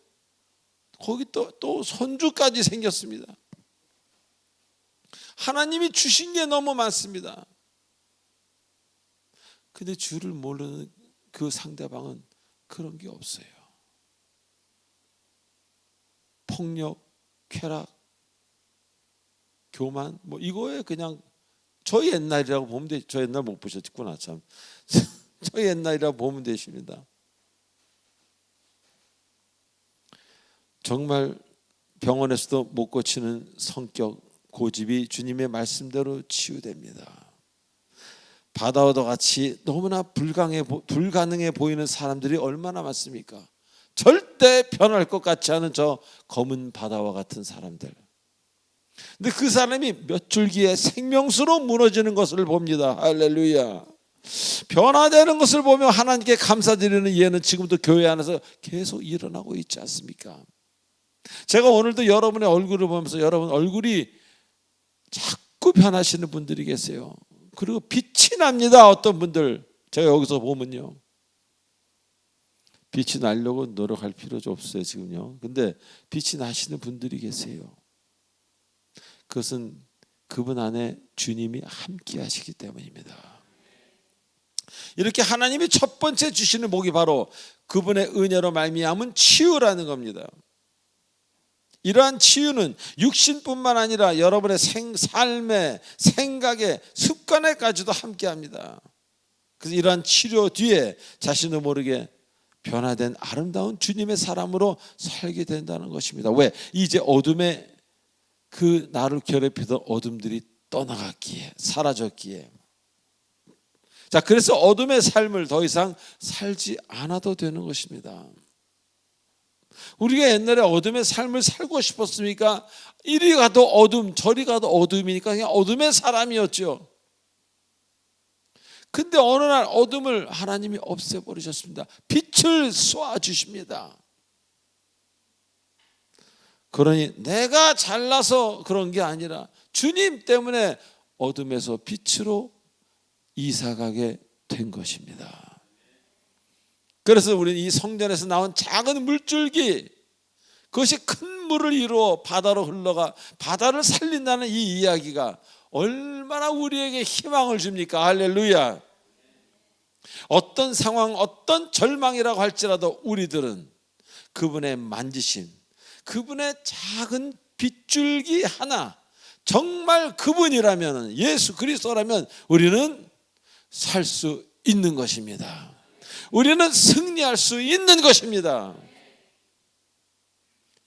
거기 또 손주까지 생겼습니다. 하나님이 주신 게 너무 많습니다. 근데 주를 모르는 그 상대방은 그런 게 없어요. 폭력, 쾌락, 교만, 뭐 이거에 그냥 저 옛날이라고 보면 돼. 저 옛날 못 보셨구나 참. 저 옛날이라고 보면 되십니다. 정말 병원에서도 못 고치는 성격, 고집이 주님의 말씀대로 치유됩니다. 바다와도 같이 너무나 불가능해 보이는 사람들이 얼마나 많습니까? 절대 변할 것 같지 않은 저 검은 바다와 같은 사람들. 근데 그 사람이 몇 줄기의 생명수로 무너지는 것을 봅니다. 할렐루야. 변화되는 것을 보며 하나님께 감사드리는 예는 지금도 교회 안에서 계속 일어나고 있지 않습니까? 제가 오늘도 여러분의 얼굴을 보면서 여러분 얼굴이 자꾸 변하시는 분들이 계세요. 그리고 빛이 납니다. 어떤 분들 제가 여기서 보면요, 빛이 나려고 노력할 필요도 없어요 지금요. 근데 빛이 나시는 분들이 계세요. 그것은 그분 안에 주님이 함께 하시기 때문입니다. 이렇게 하나님이 첫 번째 주시는 복이 바로 그분의 은혜로 말미암은 치유라는 겁니다. 이러한 치유는 육신뿐만 아니라 여러분의 삶에, 생각에, 습관에까지도 함께합니다. 그래서 이러한 치료 뒤에 자신도 모르게 변화된 아름다운 주님의 사람으로 살게 된다는 것입니다. 왜? 이제 어둠에 그 나를 괴롭히던 어둠들이 떠나갔기에, 사라졌기에. 자, 그래서 어둠의 삶을 더 이상 살지 않아도 되는 것입니다. 우리가 옛날에 어둠의 삶을 살고 싶었습니까? 이리 가도 어둠, 저리 가도 어둠이니까 그냥 어둠의 사람이었죠. 근데 어느 날 어둠을 하나님이 없애버리셨습니다. 빛을 쏘아주십니다. 그러니 내가 잘나서 그런 게 아니라 주님 때문에 어둠에서 빛으로 이사가게 된 것입니다. 그래서 우리는 이 성전에서 나온 작은 물줄기, 그것이 큰 물을 이루어 바다로 흘러가 바다를 살린다는 이 이야기가 얼마나 우리에게 희망을 줍니까? 할렐루야. 어떤 상황, 어떤 절망이라고 할지라도 우리들은 그분의 만지심, 그분의 작은 빗줄기 하나, 정말 그분이라면, 예수 그리스도라면 우리는 살 수 있는 것입니다. 우리는 승리할 수 있는 것입니다.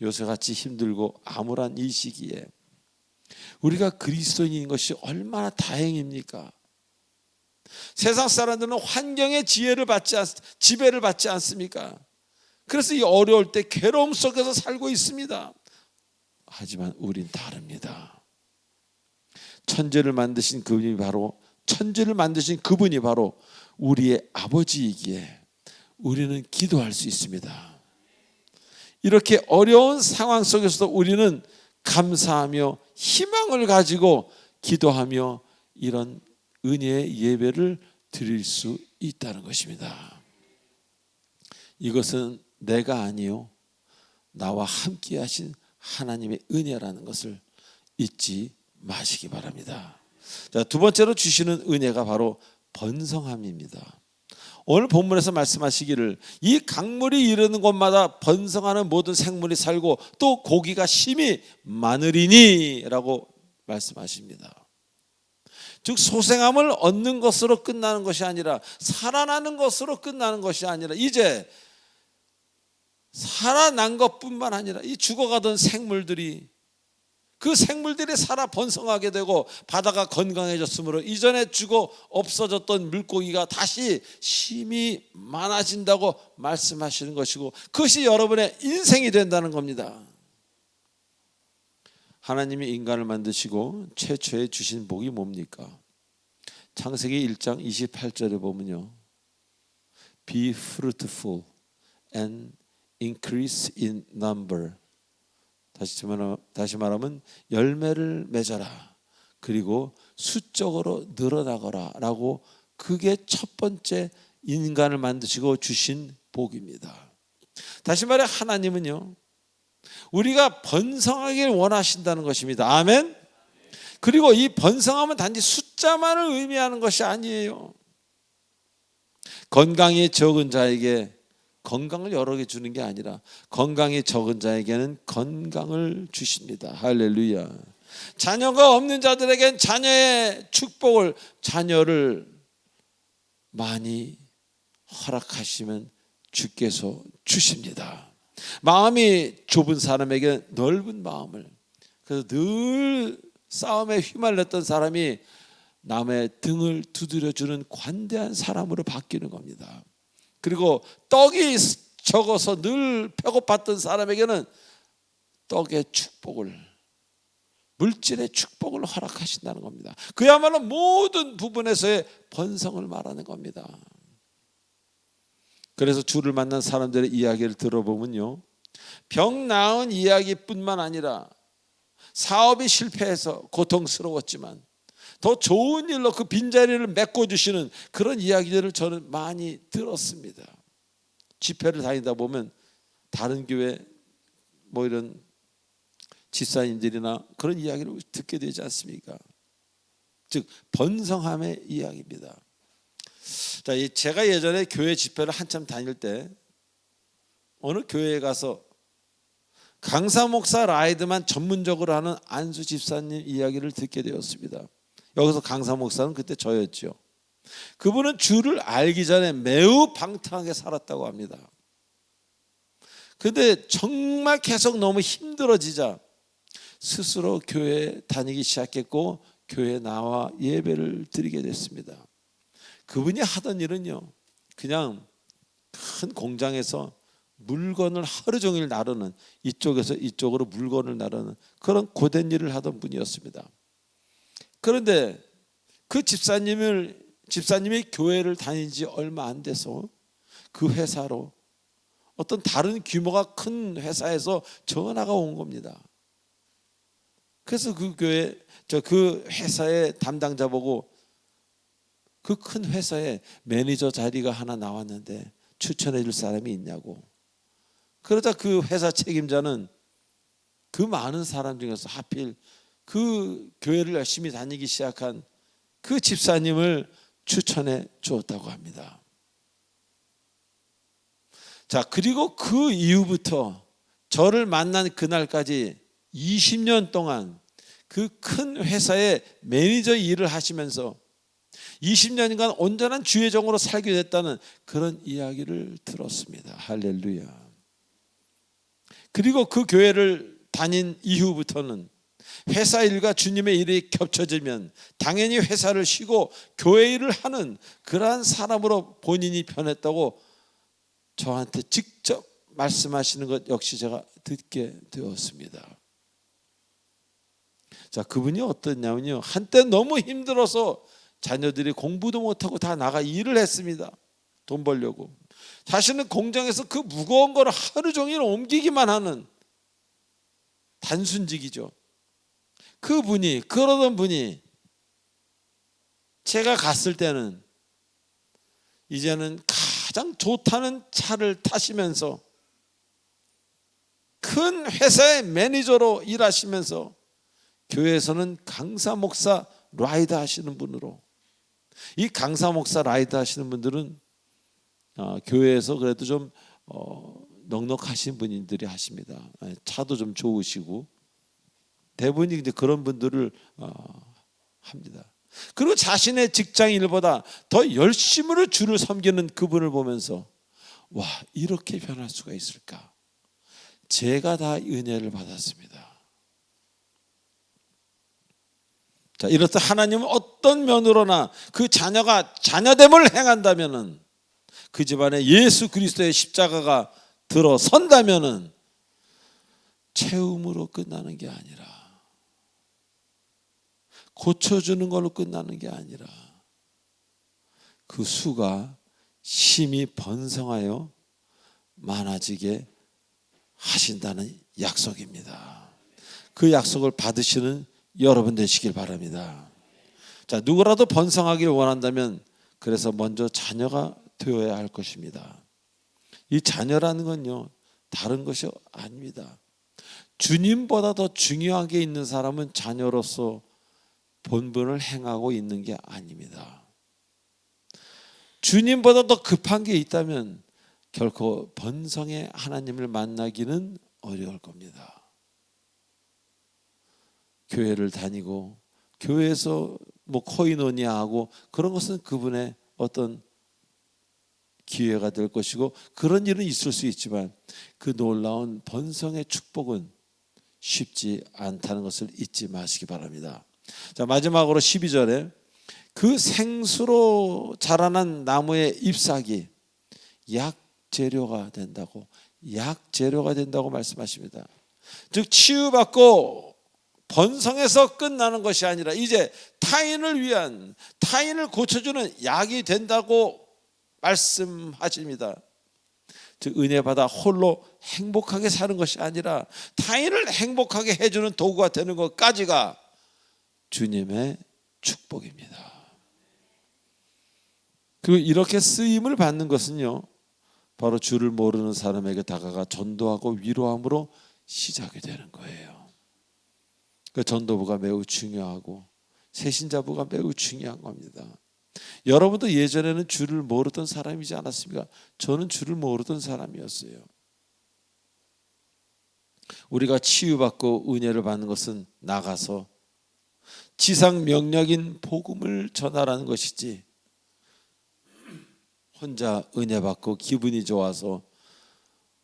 요새같이 힘들고 암울한 이 시기에 우리가 그리스도인인 것이 얼마나 다행입니까? 세상 사람들은 환경의 지배를 받지 않습니까? 그래서 이 어려울 때 괴로움 속에서 살고 있습니다. 하지만 우린 다릅니다. 천지를 만드신 그분이 바로 우리의 아버지이기에 우리는 기도할 수 있습니다. 이렇게 어려운 상황 속에서도 우리는 감사하며 희망을 가지고 기도하며 이런 은혜의 예배를 드릴 수 있다는 것입니다. 이것은 내가 아니요 나와 함께 하신 하나님의 은혜라는 것을 잊지 마시기 바랍니다. 자, 두 번째로 주시는 은혜가 바로 번성함입니다. 오늘 본문에서 말씀하시기를 이 강물이 이르는 곳마다 번성하는 모든 생물이 살고 또 고기가 심히 많으리니 라고 말씀하십니다. 즉 소생함을 얻는 것으로 끝나는 것이 아니라 살아나는 것으로 끝나는 것이 아니라 이제 살아난 것뿐만 아니라 이 죽어가던 생물들이 그 생물들이 살아 번성하게 되고 바다가 건강해졌으므로 이전에 죽어 없어졌던 물고기가 다시 심히 많아진다고 말씀하시는 것이고 그것이 여러분의 인생이 된다는 겁니다. 하나님이 인간을 만드시고 최초에 주신 복이 뭡니까? 창세기 1장 28절에 보면요, Be fruitful and increase in number. 다시 말하면 열매를 맺어라, 그리고 수적으로 늘어나거라 라고, 그게 첫 번째 인간을 만드시고 주신 복입니다. 다시 말해 하나님은요 우리가 번성하길 원하신다는 것입니다. 아멘. 그리고 이 번성함은 단지 숫자만을 의미하는 것이 아니에요. 건강이 적은 자에게 건강을 여러 개 주는 게 아니라 건강이 적은 자에게는 건강을 주십니다. 할렐루야. 자녀가 없는 자들에겐 자녀의 축복을, 자녀를 많이 허락하시면 주께서 주십니다. 마음이 좁은 사람에게 넓은 마음을, 그래서 늘 싸움에 휘말렸던 사람이 남의 등을 두드려주는 관대한 사람으로 바뀌는 겁니다. 그리고 떡이 적어서 늘 배고팠던 사람에게는 떡의 축복을, 물질의 축복을 허락하신다는 겁니다. 그야말로 모든 부분에서의 번성을 말하는 겁니다. 그래서 주를 만난 사람들의 이야기를 들어보면요, 병 나은 이야기뿐만 아니라 사업이 실패해서 고통스러웠지만 더 좋은 일로 그 빈자리를 메꿔주시는 그런 이야기들을 저는 많이 들었습니다. 집회를 다니다 보면 다른 교회 뭐 이런 집사님들이나 그런 이야기를 듣게 되지 않습니까? 즉 번성함의 이야기입니다. 자, 제가 예전에 교회 집회를 한참 다닐 때 어느 교회에 가서 강사 목사 라이드만 전문적으로 하는 안수 집사님 이야기를 듣게 되었습니다. 여기서 강사 목사는 그때 저였죠. 그분은 주를 알기 전에 매우 방탕하게 살았다고 합니다. 그런데 정말 계속 너무 힘들어지자 스스로 교회에 다니기 시작했고 교회에 나와 예배를 드리게 됐습니다. 그분이 하던 일은요, 그냥 큰 공장에서 물건을 하루 종일 나르는, 이쪽에서 이쪽으로 물건을 나르는 그런 고된 일을 하던 분이었습니다. 그런데 그 집사님이 교회를 다닌 지 얼마 안 돼서 그 회사로 어떤 다른 규모가 큰 회사에서 전화가 온 겁니다. 그래서 그 회사의 담당자 보고 그 큰 회사에 매니저 자리가 하나 나왔는데 추천해 줄 사람이 있냐고. 그러자 그 회사 책임자는 그 많은 사람 중에서 하필 그 교회를 열심히 다니기 시작한 그 집사님을 추천해 주었다고 합니다. 자, 그리고 그 이후부터 저를 만난 그날까지 20년 동안 그 큰 회사의 매니저 일을 하시면서 20년간 온전한 주의종으로 살게 됐다는 그런 이야기를 들었습니다. 할렐루야. 그리고 그 교회를 다닌 이후부터는 회사 일과 주님의 일이 겹쳐지면 당연히 회사를 쉬고 교회 일을 하는 그러한 사람으로 본인이 변했다고 저한테 직접 말씀하시는 것 역시 제가 듣게 되었습니다. 자, 그분이 어떠냐면요, 한때 너무 힘들어서 자녀들이 공부도 못하고 다 나가 일을 했습니다. 돈 벌려고. 자신은 공장에서 그 무거운 걸 하루 종일 옮기기만 하는 단순직이죠. 그러던 분이 제가 갔을 때는 이제는 가장 좋다는 차를 타시면서 큰 회사의 매니저로 일하시면서 교회에서는 강사 목사 라이드 하시는 분으로, 이 강사 목사 라이드 하시는 분들은 교회에서 그래도 좀 넉넉하신 분들이 하십니다. 차도 좀 좋으시고 대부분이 이제 그런 분들을 합니다. 그리고 자신의 직장 일보다 더 열심으로 주를 섬기는 그분을 보면서 와, 이렇게 변할 수가 있을까? 제가 다 은혜를 받았습니다. 자, 이렇듯 하나님은 어떤 면으로나 그 자녀가 자녀됨을 행한다면은, 그 집안에 예수 그리스도의 십자가가 들어선다면은 채움으로 끝나는 게 아니라, 고쳐주는 걸로 끝나는 게 아니라 그 수가 심히 번성하여 많아지게 하신다는 약속입니다. 그 약속을 받으시는 여러분 되시길 바랍니다. 자, 누구라도 번성하기를 원한다면 그래서 먼저 자녀가 되어야 할 것입니다. 이 자녀라는 건요, 다른 것이 아닙니다. 주님보다 더 중요하게 있는 사람은 자녀로서 본분을 행하고 있는 게 아닙니다. 주님보다 더 급한 게 있다면 결코 번성의 하나님을 만나기는 어려울 겁니다. 교회를 다니고 교회에서 뭐 코이노니아하고 그런 것은 그분의 어떤 기회가 될 것이고 그런 일은 있을 수 있지만 그 놀라운 번성의 축복은 쉽지 않다는 것을 잊지 마시기 바랍니다. 자, 마지막으로 12절에 그 생수로 자라난 나무의 잎사귀 약재료가 된다고 말씀하십니다. 즉 치유받고 번성해서 끝나는 것이 아니라 이제 타인을 위한, 타인을 고쳐주는 약이 된다고 말씀하십니다. 즉 은혜 받아 홀로 행복하게 사는 것이 아니라 타인을 행복하게 해주는 도구가 되는 것까지가 주님의 축복입니다. 그리고 이렇게 쓰임을 받는 것은요, 바로 주를 모르는 사람에게 다가가 전도하고 위로함으로 시작이 되는 거예요. 그 전도부가 매우 중요하고 새신자부가 매우 중요한 겁니다. 여러분도 예전에는 주를 모르던 사람이지 않았습니까? 저는 주를 모르던 사람이었어요. 우리가 치유받고 은혜를 받는 것은 나가서 지상 명령인 복음을 전하라는 것이지, 혼자 은혜 받고 기분이 좋아서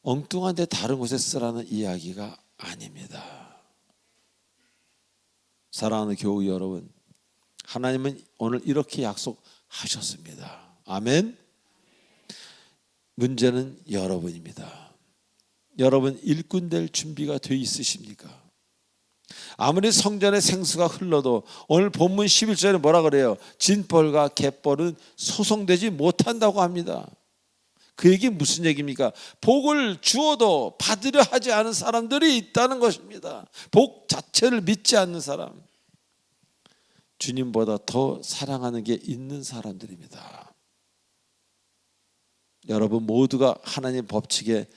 엉뚱한데 다른 곳에 쓰라는 이야기가 아닙니다. 사랑하는 교우 여러분, 하나님은 오늘 이렇게 약속하셨습니다. 아멘. 문제는 여러분입니다. 여러분 일꾼 될 준비가 돼 있으십니까? 아무리 성전의 생수가 흘러도 오늘 본문 11절에 뭐라 그래요? 진벌과 갯벌은 소송되지 못한다고 합니다. 그 얘기 무슨 얘기입니까? 복을 주어도 받으려 하지 않은 사람들이 있다는 것입니다. 복 자체를 믿지 않는 사람, 주님보다 더 사랑하는 게 있는 사람들입니다. 여러분 모두가 하나님 법칙에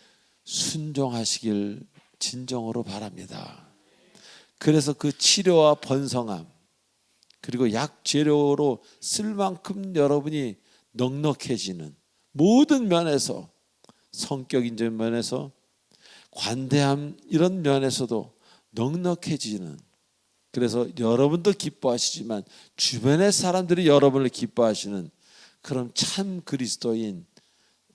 순종하시길 진정으로 바랍니다. 그래서 그 치료와 번성함 그리고 약 재료로 쓸 만큼 여러분이 넉넉해지는 모든 면에서, 성격인적 면에서, 관대함 이런 면에서도 넉넉해지는, 그래서 여러분도 기뻐하시지만 주변의 사람들이 여러분을 기뻐하시는 그런 참 그리스도인,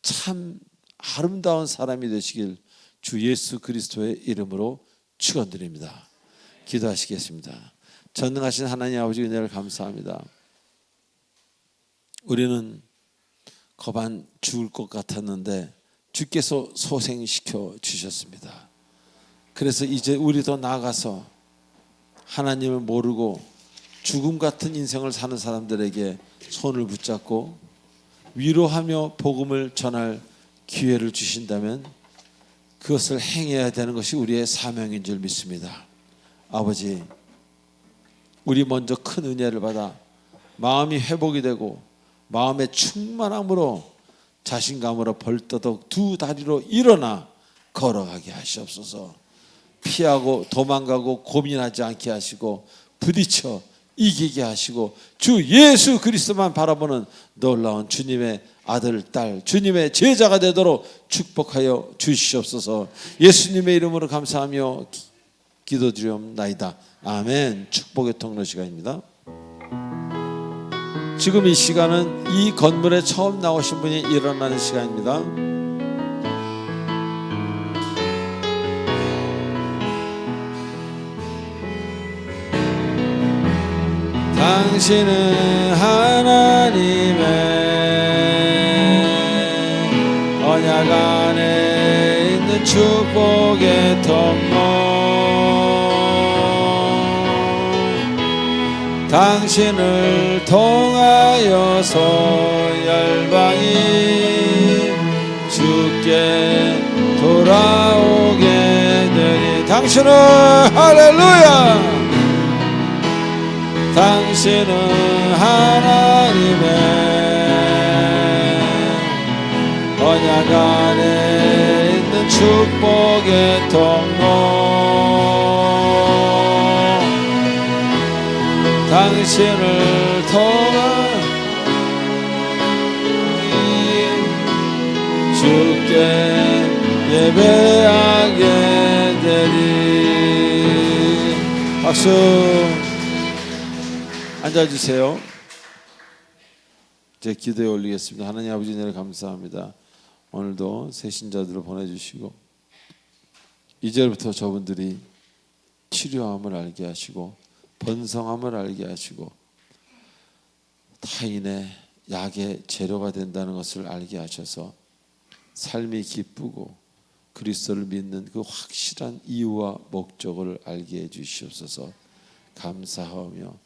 참 아름다운 사람이 되시길 주 예수 그리스도의 이름으로 축원드립니다. 기도하시겠습니다. 전능하신 하나님 아버지 은혜를 감사합니다. 우리는 거반 죽을 것 같았는데 주께서 소생시켜 주셨습니다. 그래서 이제 우리도 나가서 하나님을 모르고 죽음 같은 인생을 사는 사람들에게 손을 붙잡고 위로하며 복음을 전할 기회를 주신다면 그것을 행해야 되는 것이 우리의 사명인 줄 믿습니다. 아버지, 우리 먼저 큰 은혜를 받아 마음이 회복이 되고 마음의 충만함으로 자신감으로 벌떠덕 두 다리로 일어나 걸어가게 하시옵소서. 피하고 도망가고 고민하지 않게 하시고 부딪혀 이기게 하시고 주 예수 그리스도만 바라보는 놀라운 주님의 아들, 딸, 주님의 제자가 되도록 축복하여 주시옵소서. 예수님의 이름으로 감사하며 기도드리옵나이다. 아멘. 축복의 통로 시간입니다. 지금 이 시간은 이 건물에 처음 나오신 분이 일어나는 시간입니다. 당신은 하나님의 언약 안에 있는 축복의 통로, 당신을 통하여서 열방이 주께 돌아오게 되니, 당신은 할렐루야, 당신은 하나님의 언약 안에 있는 축복의 통로, 당신을 통한 주께 예배하게 되리. 박수. 앉아주세요. 제 기도에 올리겠습니다. 하나님 아버지 은혜를 감사합니다. 오늘도 새 신자들을 보내주시고 이제부터 저분들이 치료함을 알게 하시고 번성함을 알게 하시고 타인의 약의 재료가 된다는 것을 알게 하셔서 삶이 기쁘고 그리스도를 믿는 그 확실한 이유와 목적을 알게 해주시옵소서. 감사하며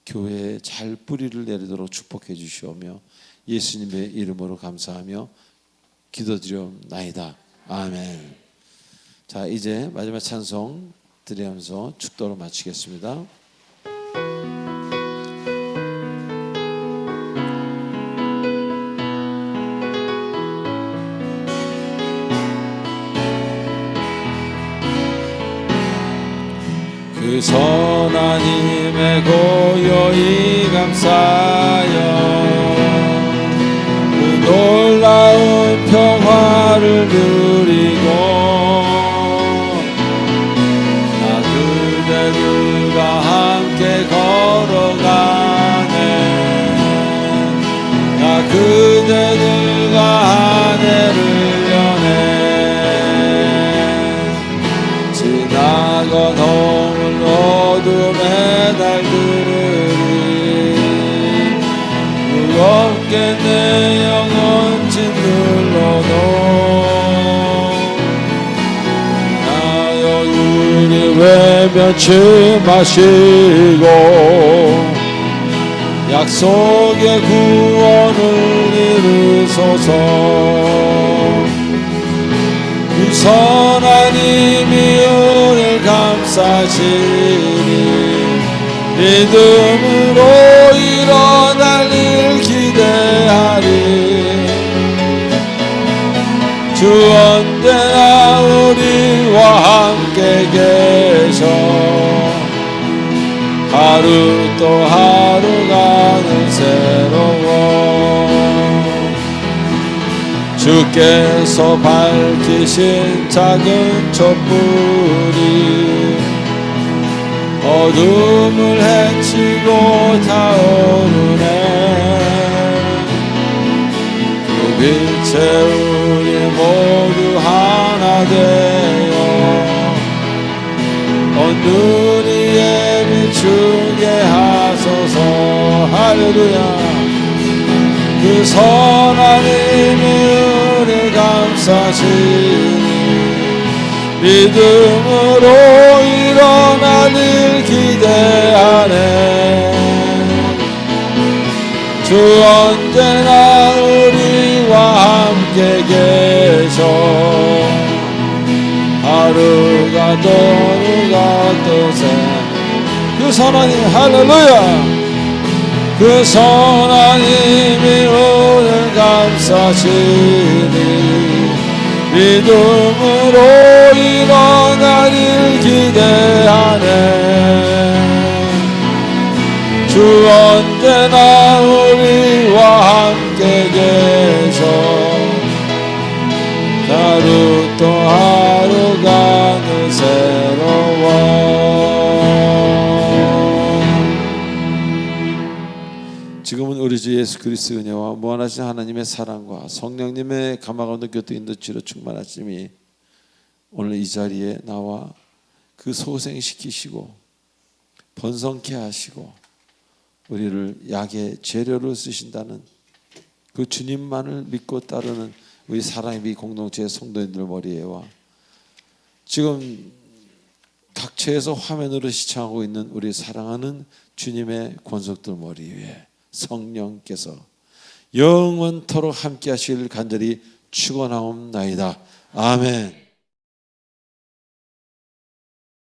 교회에 잘 뿌리를 내리도록 축복해 주시오며 예수님의 이름으로 감사하며 기도드리옵나이다. 아멘. 자, 이제 마지막 찬송 드리면서 축도를 마치겠습니다. 그 선한 힘에 고요히 감사하여 그 놀라운 평화를 누리고 나 그대들과 함께 걸어가네. 나 그대들과 한 해를 여네. 지나건 어둠의 달들으리 무겁게 내 영혼 짓눌러도 나여 우리 외면치 마시고 약속의 구원을 이루소서. 그 선한 힘이 우리를 감싸시니 믿음으로 일어날 일 기대하리. 주 언제나 우리와 함께 계셔 하루 또 하루가 새로워 주께서 밝히신 작은 촛불이 어둠을 헤치고 타오르네 그 빛에 우리 모두 하나 되어 온 눈이에 비추게 하소서 할렐루야 그 선한 힘이 우리 감싸시니 믿음으로 일어나길 기대하네 주 언제나 우리와 함께 계셔 하루가 또 하루가 또 그 선한 힘 할렐루야 그 선한 힘이 오늘 감싸시니 믿음으로 일어나길 기대하네 주 언제나 우리와 함께 계셔 하루 또 하루가 늘 새로워 지금은 우리 주 예수 그리스도의 은혜와 무한하신 하나님의 사랑과 성령님의 감화감동 교통 인도치로 충만하심이 오늘 이 자리에 나와 그 소생시키시고 번성케 하시고 우리를 약의 재료로 쓰신다는 그 주님만을 믿고 따르는 우리 사랑의 공동체의 성도님들 머리에와 지금 각처에서 화면으로 시청하고 있는 우리 사랑하는 주님의 권속들 머리 위에 성령께서 영원토록 함께 하시길 간절히 축원하옵나이다. 아멘.